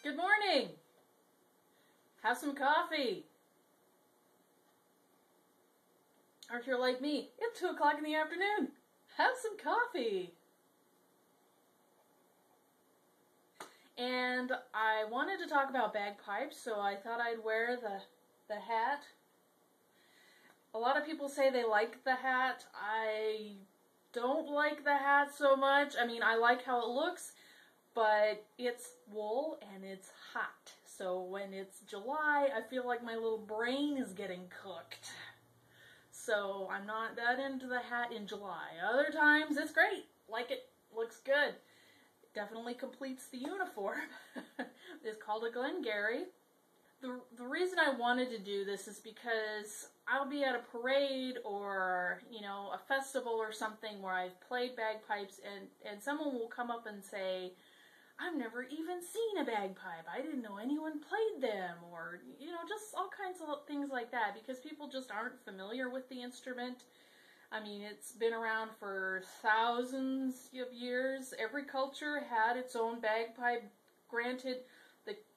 Good morning. Have some coffee. Or if you're like me, it's 2 o'clock in the afternoon. Have some coffee. And I wanted to talk about bagpipes, so I thought I'd wear the hat. A lot of people say they like the hat. I don't like the hat so much. I mean, I like how it looks, but it's wool and it's hot. So when it's July, I feel like my little brain is getting cooked. So I'm not that into the hat in July. Other times, it's great. Like it, looks good. Definitely completes the uniform. It's called a Glengarry. The reason I wanted to do this is because I'll be at a parade or, you know, a festival or something where I've played bagpipes and someone will come up and say, I've never even seen a bagpipe. I didn't know anyone played them, or, you know, just all kinds of things like that, because people just aren't familiar with the instrument. I mean, it's been around for thousands of years. Every culture had its own bagpipe. Granted,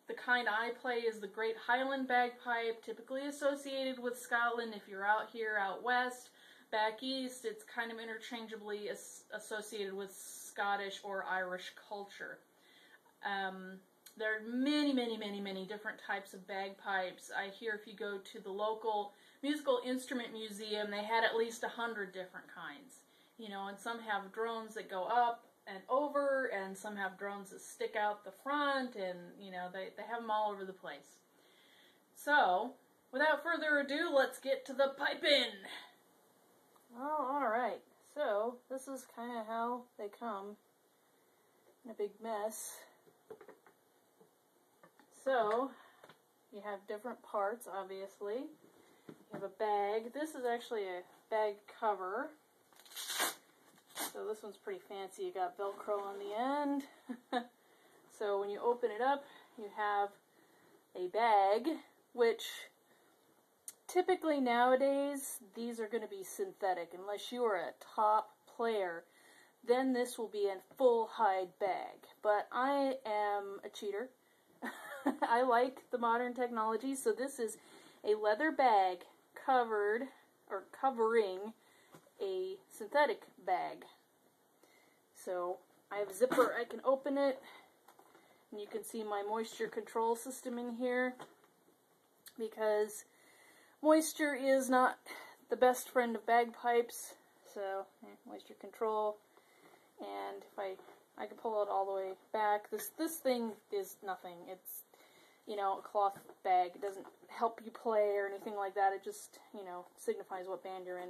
the kind I play is the Great Highland bagpipe, typically associated with Scotland. If you're out here, out west, back east, it's kind of interchangeably associated with Scottish or Irish culture. There are many different types of bagpipes. I hear if you go to the local musical instrument museum, they had at least 100 different kinds. You know, and some have drones that go up and over, and some have drones that stick out the front, and, you know, they have them all over the place. So, without further ado, let's get to the piping. Well, alright. So, this is kind of how they come in a big mess. So, you have different parts, obviously. You have a bag. This is actually a bag cover. So this one's pretty fancy. You got Velcro on the end. So when you open it up, you have a bag, which typically nowadays, these are going to be synthetic. Unless you are a top player, then this will be a full hide bag. But I am a cheater. I like the modern technology, so this is a leather bag covered, or covering, a synthetic bag. So I have a zipper, I can open it, and you can see my moisture control system in here, because moisture is not the best friend of bagpipes. So moisture control, and if I can pull it all the way back. This thing is nothing. It's, you know, a cloth bag. It doesn't help you play or anything like that. It just, you know, signifies what band you're in.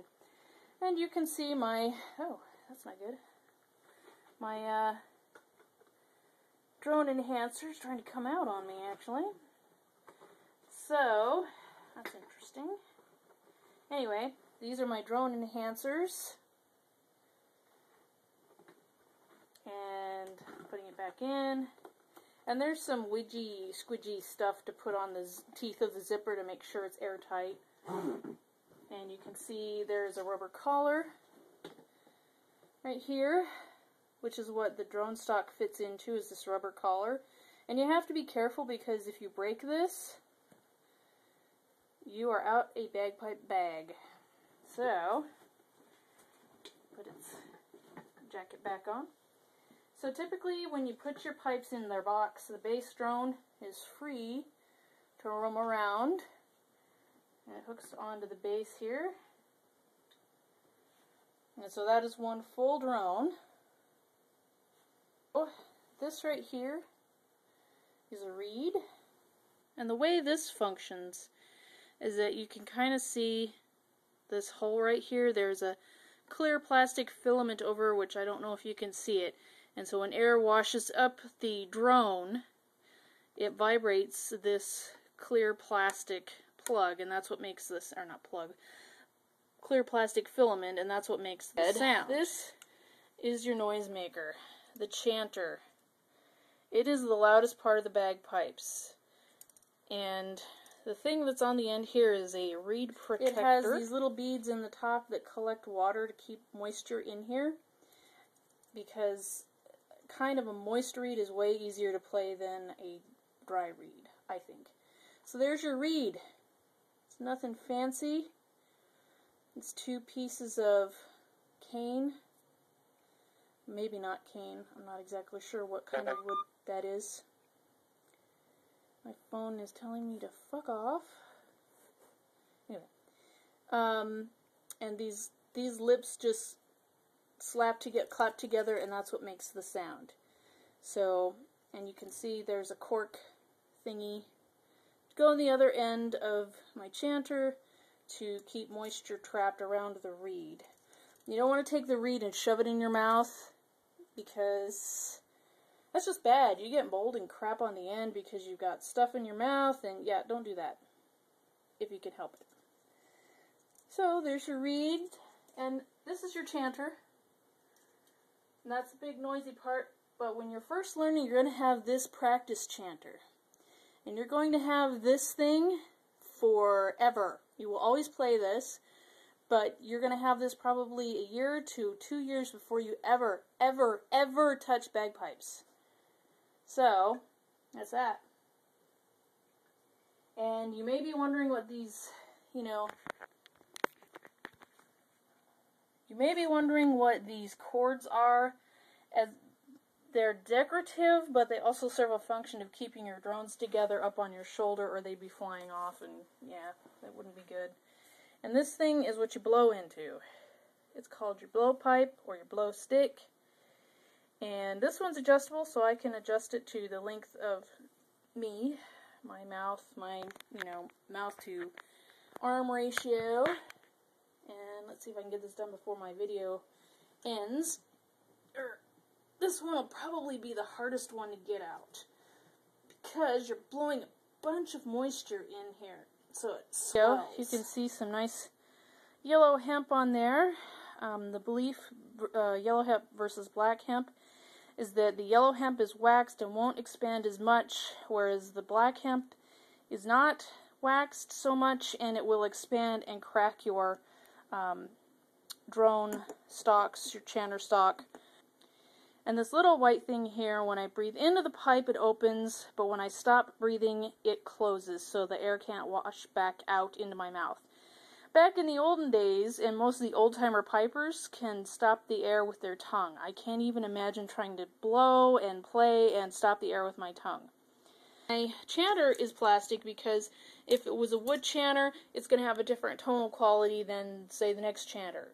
And you can see my, oh, that's not good. My drone enhancer is trying to come out on me, actually. So, that's interesting. Anyway, these are my drone enhancers. And putting it back in. And there's some widgy, squidgy stuff to put on the teeth of the zipper to make sure it's airtight. And you can see there's a rubber collar right here, which is what the drone stock fits into, is this rubber collar. And you have to be careful, because if you break this, you are out a bagpipe bag. So, put its jacket back on. So typically when you put your pipes in their box, the bass drone is free to roam around. And it hooks onto the base here. And so that is one full drone. Oh, this right here is a reed. And the way this functions is that you can kind of see this hole right here. There's a clear plastic filament over, which I don't know if you can see it. And so when air washes up the drone, it vibrates this clear plastic plug, and that's what makes this, or not plug, clear plastic filament, and that's what makes the sound. This is your noisemaker, the chanter. It is the loudest part of the bagpipes. And the thing that's on the end here is a reed protector. It has these little beads in the top that collect water to keep moisture in here, because kind of a moist reed is way easier to play than a dry reed, I think. So there's your reed. It's nothing fancy. It's 2 pieces of cane. Maybe not cane. I'm not exactly sure what kind of wood that is. My phone is telling me to fuck off. Anyway, and these lips just clap together, and that's what makes the sound. So, and you can see there's a cork thingy to go on the other end of my chanter to keep moisture trapped around the reed. You don't want to take the reed and shove it in your mouth, because that's just bad. You get mold and crap on the end because you've got stuff in your mouth, and yeah, don't do that if you can help it. So there's your reed, and this is your chanter. And that's the big noisy part, but when you're first learning, you're going to have this practice chanter. And you're going to have this thing forever. You will always play this, but you're going to have this probably a year to 2 years before you ever, ever, ever touch bagpipes. So, that's that. And you may be wondering what these, you may be wondering what these cords are. As they're decorative, but they also serve a function of keeping your drones together up on your shoulder, or they'd be flying off, and yeah, that wouldn't be good. And this thing is what you blow into. It's called your blowpipe or your blow stick. And this one's adjustable, so I can adjust it to the length of me, my mouth, my, mouth to arm ratio. And let's see if I can get this done before my video ends. This one will probably be the hardest one to get out, because you're blowing a bunch of moisture in here. So it swells. So you can see some nice yellow hemp on there. The belief, yellow hemp versus black hemp, is that the yellow hemp is waxed and won't expand as much, whereas the black hemp is not waxed so much, and it will expand and crack your drone stalks, your chanter stalk. And this little white thing here, when I breathe into the pipe, it opens, but when I stop breathing, it closes, so the air can't wash back out into my mouth. Back in the olden days, and most of the old-timer pipers can stop the air with their tongue. I can't even imagine trying to blow and play and stop the air with my tongue. My chanter is plastic because if it was a wood chanter, it's going to have a different tonal quality than, say, the next chanter.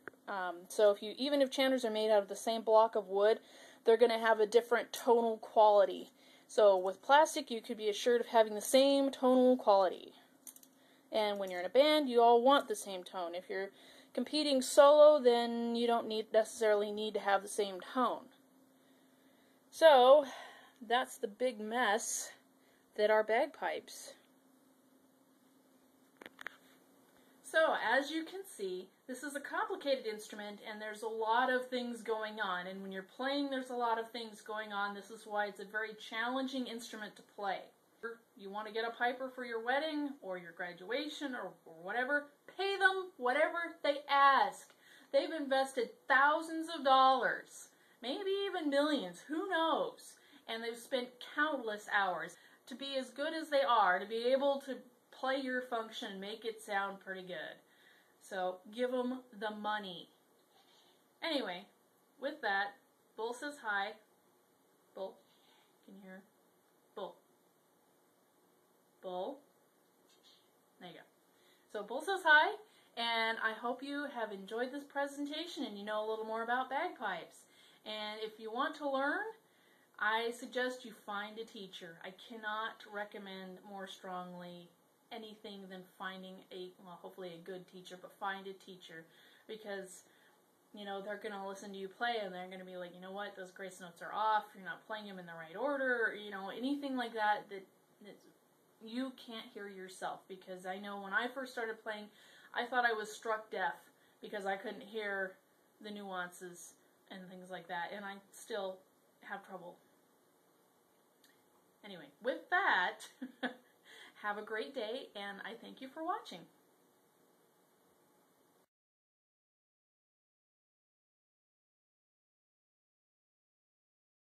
So even if chanters are made out of the same block of wood, they're going to have a different tonal quality. So with plastic, you could be assured of having the same tonal quality. And when you're in a band, you all want the same tone. If you're competing solo, then you don't necessarily need to have the same tone. So that's the big mess that are bagpipes. So, as you can see, this is a complicated instrument, and there's a lot of things going on. And when you're playing, there's a lot of things going on. This is why it's a very challenging instrument to play. You want to get a piper for your wedding, or your graduation, or whatever, pay them whatever they ask. They've invested thousands of dollars, maybe even millions, who knows? And they've spent countless hours to be as good as they are, to be able to play your function, make it sound pretty good. So give them the money. Anyway, with that, Bull says hi. Bull, can you hear? Bull. Bull. There you go. So Bull says hi, and I hope you have enjoyed this presentation and you know a little more about bagpipes. And if you want to learn, I suggest you find a teacher. I cannot recommend more strongly anything than finding hopefully a good teacher, but find a teacher, because, they're going to listen to you play, and they're going to be like, you know what, those grace notes are off, you're not playing them in the right order, or, anything like that you can't hear yourself, because I know when I first started playing, I thought I was struck deaf, because I couldn't hear the nuances and things like that, and I still have trouble. Anyway, with that, have a great day, and I thank you for watching.